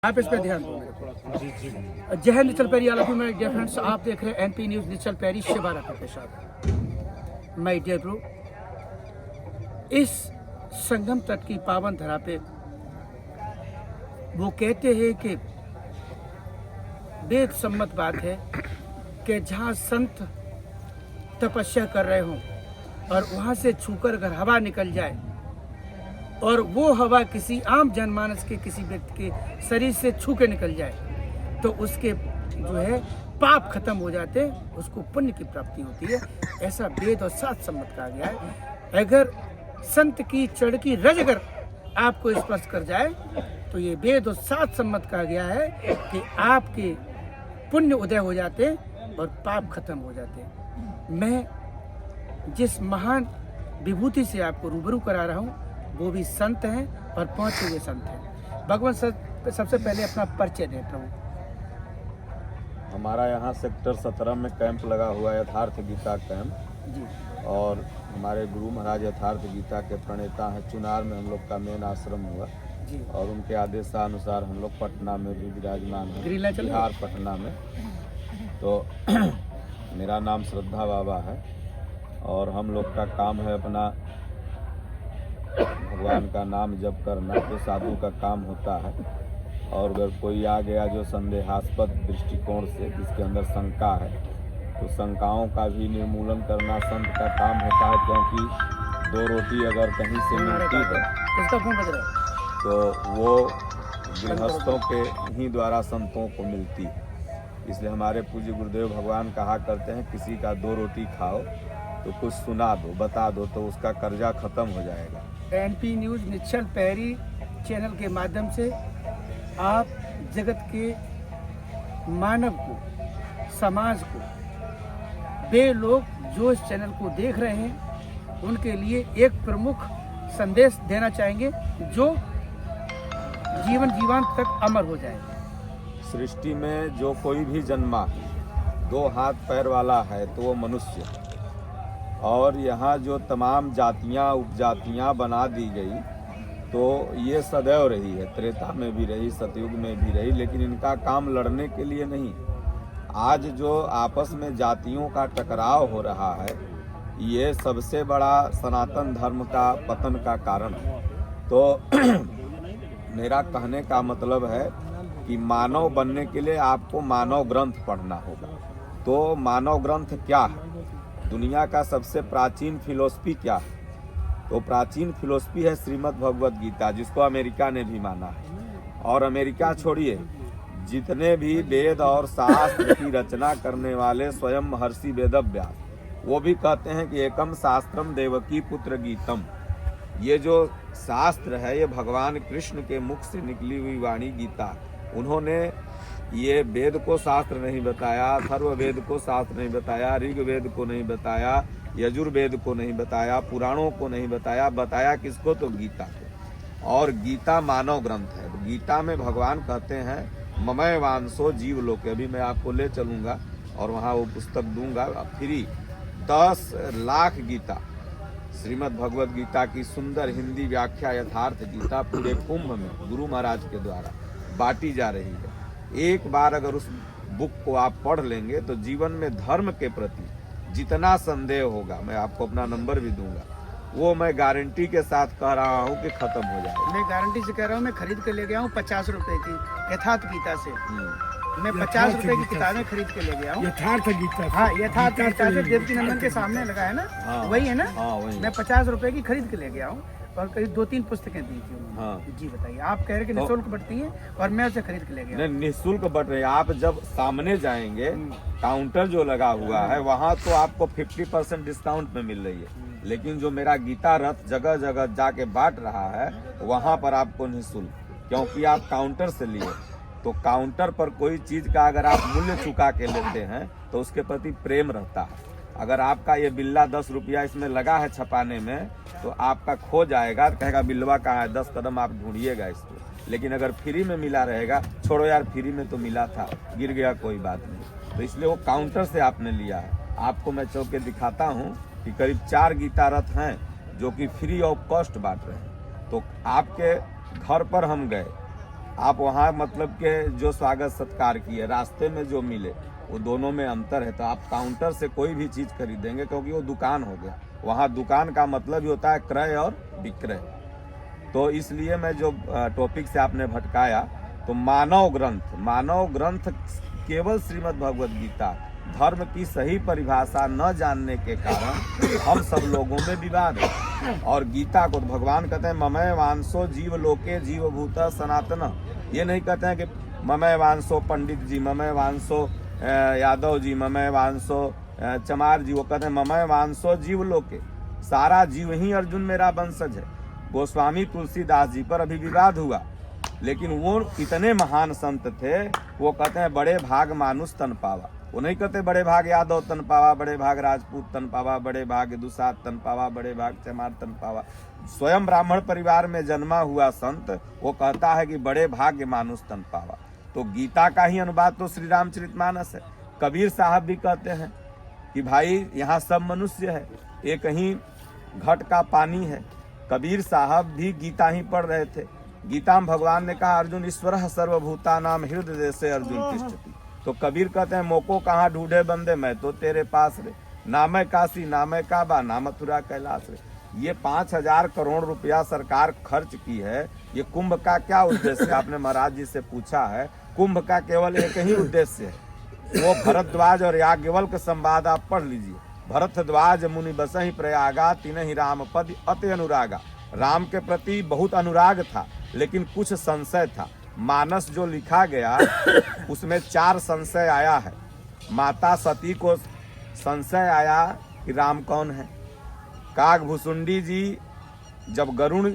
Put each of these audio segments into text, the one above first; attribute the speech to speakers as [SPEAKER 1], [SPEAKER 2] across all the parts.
[SPEAKER 1] आप इस पे ध्यान दो मेरे को। जय हिंद निचल पैरी, all of you my dear friends. आप देख रहे हैं एनपी न्यूज़ निचल पैरी शिबारा के साथ। माय डियर ब्रो, इस संगम तट की पावन धरा पे वो कहते हैं कि वेद सम्मत बात है कि जहाँ संत तपस्या कर रहे हों और वहाँ से छूकर अगर हवा निकल जाए और वो हवा किसी आम जनमानस के किसी व्यक्ति के शरीर से छू के निकल जाए तो उसके जो है पाप खत्म हो जाते, उसको पुण्य की प्राप्ति होती है। ऐसा वेद और शास्त्र सम्मत कहा गया है। अगर संत की चढ़ की रज अगर आपको स्पर्श कर जाए तो ये वेद और शास्त्र सम्मत कहा गया है कि आपके पुण्य उदय हो जाते और पाप खत्म हो जाते। मैं जिस महान विभूति से आपको रूबरू करा रहा हूँ वो भी संत हैं और पहुंचे हुए संत हैं। भगवान सबसे पहले अपना परिचय दें प्रभु।
[SPEAKER 2] हमारा यहाँ सेक्टर 17 में कैंप लगा हुआ है, यथार्थ गीता कैंप
[SPEAKER 1] जी।
[SPEAKER 2] और हमारे गुरु महाराज यथार्थ गीता के प्रणेता हैं। चुनार में हम लोग का मेन आश्रम हुआ
[SPEAKER 1] जी।
[SPEAKER 2] और उनके आदेशानुसार हम लोग पटना में भी विराजमान हैं, बिहार पटना में। तो मेरा नाम श्रद्धा बाबा है और हम लोग का काम है अपना भगवान का नाम जप करना, जो साधु का काम होता है। और अगर कोई आ गया जो संदेहास्पद दृष्टिकोण से, जिसके अंदर शंका है, तो शंकाओं का भी निर्मूलन करना संत का काम होता है। क्योंकि दो रोटी अगर कहीं से मिलती है तो वो गृहस्थों के ही द्वारा संतों को मिलती है। इसलिए हमारे पूज्य गुरुदेव भगवान कहा करते हैं, किसी का दो रोटी खाओ तो कुछ सुना दो, बता दो, तो उसका कर्जा खत्म हो जाएगा।
[SPEAKER 1] एनपी न्यूज़ निश्चल पैरी चैनल के माध्यम से आप जगत के मानव को, समाज को, वे लोग जो इस चैनल को देख रहे हैं उनके लिए एक प्रमुख संदेश देना चाहेंगे जो जीवन जीवांत तक अमर हो जाए।
[SPEAKER 2] सृष्टि में जो कोई भी जन्मा दो हाथ पैर वाला है तो वो मनुष्य, और यहाँ जो तमाम जातियाँ उपजातियाँ बना दी गई तो ये सदैव रही है, त्रेता में भी रही, सतयुग में भी रही, लेकिन इनका काम लड़ने के लिए नहीं। आज जो आपस में जातियों का टकराव हो रहा है ये सबसे बड़ा सनातन धर्म का पतन का कारण है। तो मेरा कहने का मतलब है कि मानव बनने के लिए आपको मानव ग्रंथ पढ़ना होगा। तो मानव ग्रंथ क्या है? दुनिया का सबसे प्राचीन फिलोसफी क्या है? तो प्राचीन फिलोसफी है श्रीमद् भगवत गीता, जिसको अमेरिका ने भी माना है। और अमेरिका छोड़िए, जितने भी वेद और शास्त्र की रचना करने वाले स्वयं महर्षि वेदव्यास, वो भी कहते हैं कि एकम शास्त्रम देवकी पुत्र गीतम। ये जो शास्त्र है ये भगवान कृष्ण के मुख से निकली हुई वाणी गीता। उन्होंने ये वेद को शास्त्र नहीं बताया, अथर्ववेद को शास्त्र नहीं बताया, ऋग्वेद को नहीं बताया, यजुर्वेद को नहीं बताया, पुराणों को नहीं बताया। बताया किसको? तो गीता को। और गीता मानव ग्रंथ है। गीता में भगवान कहते हैं ममय वांसो जीव लोके। अभी मैं आपको ले चलूँगा और वहाँ वो पुस्तक दूंगा फ्री। 10 लाख गीता, श्रीमद् भगवत गीता की सुंदर हिंदी व्याख्या यथार्थ गीता पूरे कुंभ में गुरु महाराज के द्वारा बांटी जा रही है। एक बार अगर उस बुक को आप पढ़ लेंगे तो जीवन में धर्म के प्रति जितना संदेह होगा, मैं आपको अपना नंबर भी दूंगा, वो मैं गारंटी के साथ कह रहा हूँ कि खत्म हो जाएगा।
[SPEAKER 1] मैं गारंटी से कह रहा हूँ, मैं खरीद के ले गया हूँ 50 रुपए की यथार्थ गीता से। मैं 50 रुपए की किताबें खरीद के ले गया हूँ।
[SPEAKER 3] यथार्थ गीता।
[SPEAKER 1] हाँ, यथार्थ गीता से देवकी नंदन के सामने लगा है ना।
[SPEAKER 2] हाँ,
[SPEAKER 1] वही है ना।
[SPEAKER 2] हाँ, वही।
[SPEAKER 1] मैं 50 रुपए की खरीद के ले गया हूँ और करीब 2-3 पुस्तकें दी थी उन्होंने।
[SPEAKER 2] हाँ।
[SPEAKER 1] जी बताइए, आप कह रहे कि निःशुल्क बढ़ती है और मैं उसे खरीद के ले गया।
[SPEAKER 2] नहीं, निःशुल्क बढ़ रही है। आप जब सामने जाएंगे, काउंटर जो लगा हुआ है वहाँ तो आपको 50% डिस्काउंट में मिल रही है, लेकिन जो मेरा गीता रथ जगह जगह जाके बांट रहा है वहाँ पर आपको निःशुल्क, क्योंकि आप काउंटर से लिए। तो काउंटर पर कोई चीज का अगर आप मूल्य चुका के लेते हैं तो उसके प्रति प्रेम रहता है। अगर आपका ये बिल्ला 10 रुपया इसमें लगा है छपाने में तो आपका खो जाएगा, कहेगा बिल्वा कहाँ है, 10 कदम आप ढूंढिएगा इसको। लेकिन अगर फ्री में मिला रहेगा, छोड़ो यार फ्री में तो मिला था, गिर गया कोई बात नहीं। तो इसलिए वो काउंटर से आपने लिया है। आपको मैं चौके दिखाता हूँ कि करीब 4 गीता रथ हैं जो कि फ्री ऑफ कॉस्ट बांट रहे हैं। तो आपके घर पर हम गए आप वहाँ मतलब के जो स्वागत सत्कार किए, रास्ते में जो मिले, वो दोनों में अंतर है। तो आप काउंटर से कोई भी चीज़ खरीदेंगे, क्योंकि वो दुकान हो गया, वहाँ दुकान का मतलब ही होता है क्रय और विक्रय। तो इसलिए मैं जो टॉपिक से आपने भटकाया, तो मानव ग्रंथ केवल श्रीमद् भगवद गीता, धर्म की सही परिभाषा न जानने के कारण हम सब लोगों में विवाद है। और गीता को भगवान कहते हैं ममय वांसो जीव लोके जीव भूता सनातन। ये नहीं कहते हैं कि ममय वांसो पंडित जी, ममय वांसो यादव जी, ममय वांसो चमार जी। वो कहते हैं ममय वांसो जीव लोके, सारा जीव ही अर्जुन मेरा वंशज है। गोस्वामी तुलसीदास जी पर अभी विवाद हुआ, लेकिन वो इतने महान संत थे, वो कहते हैं बड़े भाग मानुष तन पावा। वो नहीं कहते बड़े भाग यादव तन पावा, बड़े भाग राजपूत तन पावा, बड़े भाग दुसात तन पावा, बड़े भाग चमार तन पावा। स्वयं ब्राह्मण परिवार में जन्मा हुआ संत वो कहता है कि बड़े भाग्य मानुष तन पावा। तो गीता का ही अनुवाद तो श्री रामचरितमानस है। कबीर साहब भी कहते हैं कि भाई यहाँ सब मनुष्य है, एक ही घट का पानी है। कबीर साहब भी गीता ही पढ़ रहे थे। गीता में भगवान ने कहा अर्जुन ईश्वरः सर्वभूतानां हृदय से अर्जुन तिष्ठति। तो कबीर कहते हैं मोको कहाँ ढूंढे बंदे, मैं तो तेरे पास रे। नाम काशी नाम काबा ना मथुरा कैलाश रे। ये 5,000 करोड़ रुपया सरकार खर्च की है। ये कुंभ का क्या उद्देश्य? आपने महाराज जी से पूछा है। कुंभ का केवल एक ही उद्देश्य है, वो भरद्वाज और याज्ञवल्क्य संवाद आप पढ़ लीजिए। भरद्वाज मुनि बसहि प्रयागा, तिनहि राम पद अति अनुरागा। राम के प्रति बहुत अनुराग था, लेकिन कुछ संशय था। मानस जो लिखा गया उसमें 4 संशय आया है। माता सती को संशय आया कि राम कौन है। कागभुसुंडी जी जब गरुण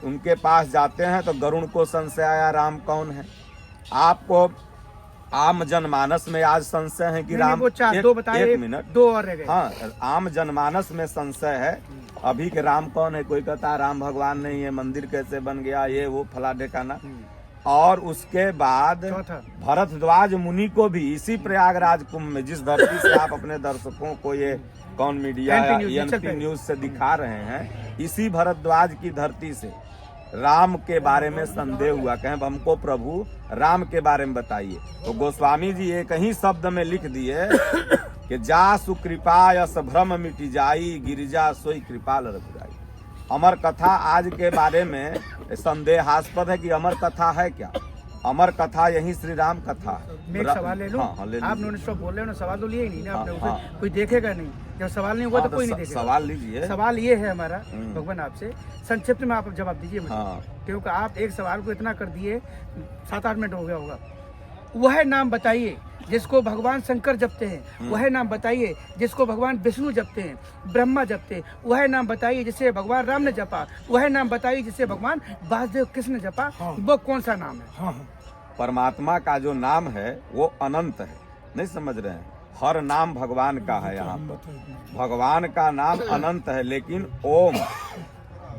[SPEAKER 2] उनके पास जाते हैं तो गरुण को संशय आया राम कौन है। आपको आम जनमानस में आज संशय है कि राम,
[SPEAKER 1] वो 4 2 बताए,
[SPEAKER 2] एक मिनट,
[SPEAKER 1] 2 और रह गए।
[SPEAKER 2] हाँ, आम जनमानस में संशय है अभी के राम कौन है। कोई कहता है राम भगवान नहीं है, मंदिर कैसे बन गया, ये वो फला ढेकाना। और उसके बाद भरद्वाज मुनि को भी इसी प्रयागराज कुंभ में, जिस धरती से आप अपने दर्शकों को ये कौन मीडिया या एनपी न्यूज से दिखा रहे हैं, इसी भरद्वाज की धरती से राम के बारे में संदेह हुआ। कहें हमको प्रभु राम के बारे में बताइए। तो गोस्वामी जी एक ही शब्द में लिख दिए कि जा सुकृपा यस भ्रम मिटी जाई, गिरिजा सोई कृपाल रघुराई। अमर कथा आज के बारे में संदेहास्पद है कि अमर कथा है क्या। अमर कथा यही श्री राम कथा।
[SPEAKER 1] मैं एक सवाल ले लूं?
[SPEAKER 2] हाँ, ले
[SPEAKER 1] आप नॉन स्टॉप बोल रहे हो ना, सवाल तो लिए ही नहीं ना आपने।
[SPEAKER 2] हाँ।
[SPEAKER 1] कोई देखेगा नहीं, जब सवाल नहीं हुआ तो कोई नहीं देखेगा।
[SPEAKER 2] सवाल लीजिए।
[SPEAKER 1] सवाल ये है हमारा भगवान आपसे, संक्षिप्त में आप जवाब दीजिए मुझे।
[SPEAKER 2] हाँ।
[SPEAKER 1] क्योंकि आप एक सवाल को इतना कर दिए, 7-8 मिनट हो गया होगा। वह नाम बताइए जिसको भगवान शंकर जपते हैं, वह नाम बताइए जिसको भगवान विष्णु जपते हैं, ब्रह्मा जपते हैं। वह नाम बताइए जिसे भगवान राम ने जपा। वह नाम बताइए जिसे भगवान वासुदेव कृष्ण ने जपा। वो कौन सा नाम है?
[SPEAKER 2] परमात्मा का जो नाम है वो अनंत है। नहीं समझ रहे हैं? हर नाम भगवान का है। यहाँ पर भगवान का नाम अनंत है, लेकिन ओम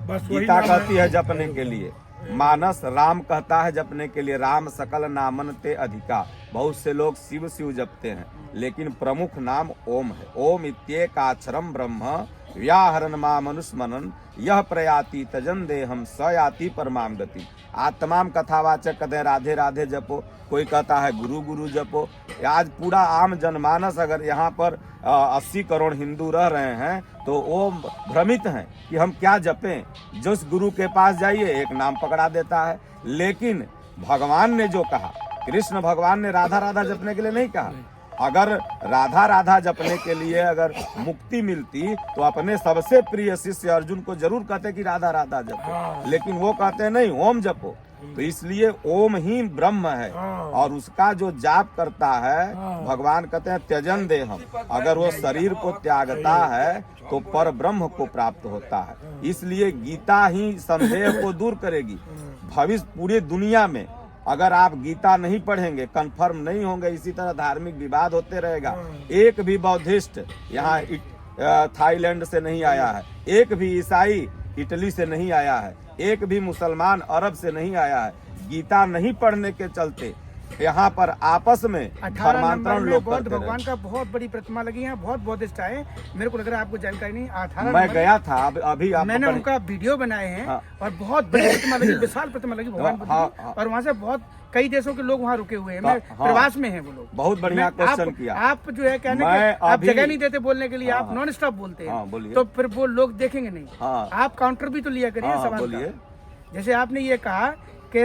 [SPEAKER 2] गीता कहती है जपने के लिए। मानस राम कहता है जपने के लिए, राम सकल नामन ते अधिका। बहुत से लोग शिव शिव जपते हैं, लेकिन प्रमुख नाम ओम है। ओम इत्येकाक्षरम ब्रह्म व्याहरण मा मनुष्मनन यह प्रयाति तजन देहम स याति परमाम गति। आज तमाम कथावाचक कहते हैं राधे राधे जपो, कोई कहता है गुरु गुरु जपो। आज पूरा आम जनमानस, अगर यहाँ पर 80 करोड़ हिंदू रह रहे हैं तो वो भ्रमित हैं कि हम क्या जपें। जिस गुरु के पास जाइए एक नाम पकड़ा देता है। लेकिन भगवान ने जो कहा, कृष्ण भगवान ने राधा राधा जपने के लिए नहीं कहा। अगर राधा राधा जपने के लिए अगर मुक्ति मिलती तो अपने सबसे प्रिय शिष्य अर्जुन को जरूर कहते कि राधा राधा जपो, लेकिन वो कहते नहीं ओम जपो। तो इसलिए ओम ही ब्रह्म है, और उसका जो जाप करता है भगवान कहते हैं त्यजन देहम। अगर वो शरीर को त्यागता है तो पर ब्रह्म को प्राप्त होता है। इसलिए गीता ही संदेह को दूर करेगी। भविष्य पूरी दुनिया में अगर आप गीता नहीं पढ़ेंगे, कंफर्म नहीं होंगे, इसी तरह धार्मिक विवाद होते रहेगा। एक भी बौद्धिस्ट यहाँ थाईलैंड से नहीं आया है, एक भी ईसाई इटली से नहीं आया है, एक भी मुसलमान अरब से नहीं आया है। गीता नहीं पढ़ने के चलते यहाँ पर आपस में
[SPEAKER 1] 18 नंबर
[SPEAKER 2] धर्मांतरण
[SPEAKER 1] में
[SPEAKER 2] लोग
[SPEAKER 1] बौद्ध
[SPEAKER 2] करते
[SPEAKER 1] भगवान
[SPEAKER 2] रहे।
[SPEAKER 1] का बहुत बड़ी प्रतिमा लगी है, बहुत बौद्धिस्ट आए। मेरे को लग रहा है आपको जानकारी नहीं। 18
[SPEAKER 2] मैं
[SPEAKER 1] नंबर
[SPEAKER 2] गया था अभी आप
[SPEAKER 1] मैंने उनका वीडियो बनाए हैं।
[SPEAKER 2] हाँ।
[SPEAKER 1] और बहुत बड़ी प्रतिमा लगी, विशाल प्रतिमा लगी भगवान बुद्ध
[SPEAKER 2] हाँ,
[SPEAKER 1] की।
[SPEAKER 2] हाँ।
[SPEAKER 1] और वहाँ से बहुत कई देशों के लोग वहाँ रुके हुए हैं।
[SPEAKER 2] हाँ,
[SPEAKER 1] मैं
[SPEAKER 2] हाँ।
[SPEAKER 1] प्रवास में हैं वो लोग।
[SPEAKER 2] बहुत बढ़िया
[SPEAKER 1] मैं-
[SPEAKER 2] क्वेश्चन
[SPEAKER 1] आप-
[SPEAKER 2] किया।
[SPEAKER 1] आप जो है कहने
[SPEAKER 2] मैं
[SPEAKER 1] के आप
[SPEAKER 2] अभी-
[SPEAKER 1] जगह नहीं देते बोलने के लिए, आप
[SPEAKER 2] हाँ।
[SPEAKER 1] नॉन स्टॉप बोलते
[SPEAKER 2] हाँ,
[SPEAKER 1] हैं,
[SPEAKER 2] बोलिए।
[SPEAKER 1] तो फिर वो लोग देखेंगे नहीं।
[SPEAKER 2] हाँ।
[SPEAKER 1] आप काउंटर भी तो लिया करिए
[SPEAKER 2] हाँ,
[SPEAKER 1] सवाल
[SPEAKER 2] बोलिए।
[SPEAKER 1] का। जैसे आपने ये कहा कि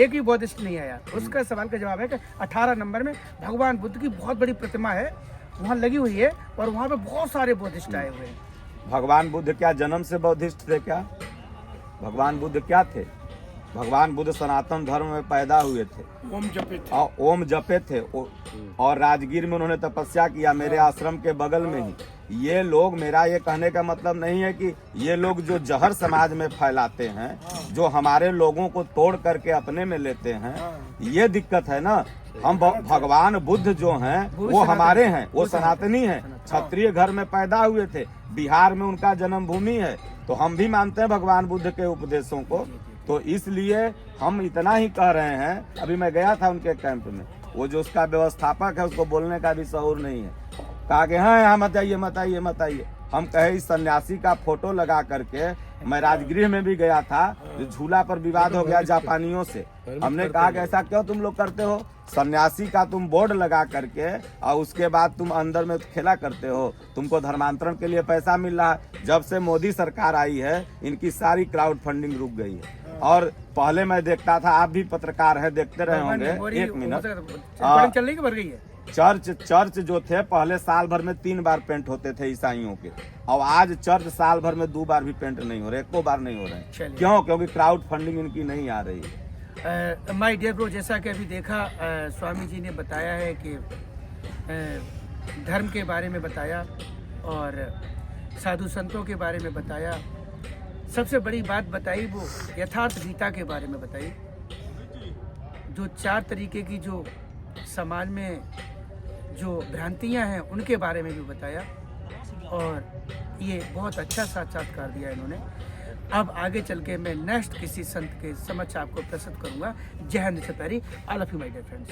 [SPEAKER 1] एक भी बौद्धिस्ट नहीं आया, उसका सवाल का जवाब है कि 18 नंबर में भगवान बुद्ध की बहुत बड़ी प्रतिमा है, वहाँ लगी हुई है और वहाँ पे बहुत सारे बौद्धिस्ट आए हुए हैं।
[SPEAKER 2] भगवान बुद्ध क्या जन्म से बौद्धिस्ट थे क्या? भगवान बुद्ध क्या थे? भगवान बुद्ध सनातन धर्म में पैदा हुए थे
[SPEAKER 1] ओम जपे थे।
[SPEAKER 2] और ओम जपे थे और राजगीर में उन्होंने तपस्या किया, मेरे आश्रम के बगल में ही। ये लोग, मेरा ये कहने का मतलब नहीं है कि ये लोग जो जहर समाज में फैलाते हैं, जो हमारे लोगों को तोड़ करके अपने में लेते हैं, ये दिक्कत है ना। हम भगवान बुद्ध जो हैं वो हमारे हैं, वो सनातनी हैं, क्षत्रिय घर में पैदा हुए थे, बिहार में उनका जन्मभूमि है, तो हम भी मानते हैं भगवान बुद्ध के उपदेशों को। तो इसलिए हम इतना ही कह रहे हैं। अभी मैं गया था उनके कैंप में, वो जो उसका व्यवस्थापक है उसको बोलने का भी शऊर नहीं है। कहा कि हाँ यहाँ मत आइए मत आइए मत आइए। हम कहे इस सन्यासी का फोटो लगा करके, मैं राजगृह में भी गया था, जो झूला पर विवाद हो गया जापानियों से, हमने कहा कि ऐसा क्यों तुम लोग करते हो? सन्यासी का तुम बोर्ड लगा करके और उसके बाद तुम अंदर में खेला करते हो, तुमको धर्मांतरण के लिए पैसा मिल रहा है। जब से मोदी सरकार आई है, इनकी सारी क्राउड फंडिंग रुक गई है। और पहले मैं देखता था, आप भी पत्रकार है, देखते रहे होंगे, एक मिनट,
[SPEAKER 1] चल रही भर गई है।
[SPEAKER 2] चर्च जो थे पहले साल भर में 3 बार पेंट होते थे ईसाइयों के, और आज चर्च साल भर में 2 बार भी पेंट नहीं हो रहे, 1 बार नहीं हो रहे हैं। क्यों? क्योंकि क्राउड फंडिंग इनकी नहीं आ रही है।
[SPEAKER 1] माय डियर ब्रो, जैसा कि अभी देखा स्वामी जी ने बताया है कि धर्म के बारे में बताया और साधु संतों के बारे में बताया। सबसे बड़ी बात बताई वो यथार्थ गीता के बारे में बताई, जो 4 तरीके की जो समाज में जो भ्रांतियां हैं उनके बारे में भी बताया, और ये बहुत अच्छा साक्षात्कार दिया इन्होंने। अब आगे चल के मैं नेक्स्ट किसी संत के समक्ष आपको प्रस्तुत करूंगा। जय हिंद, all of you my dear friends.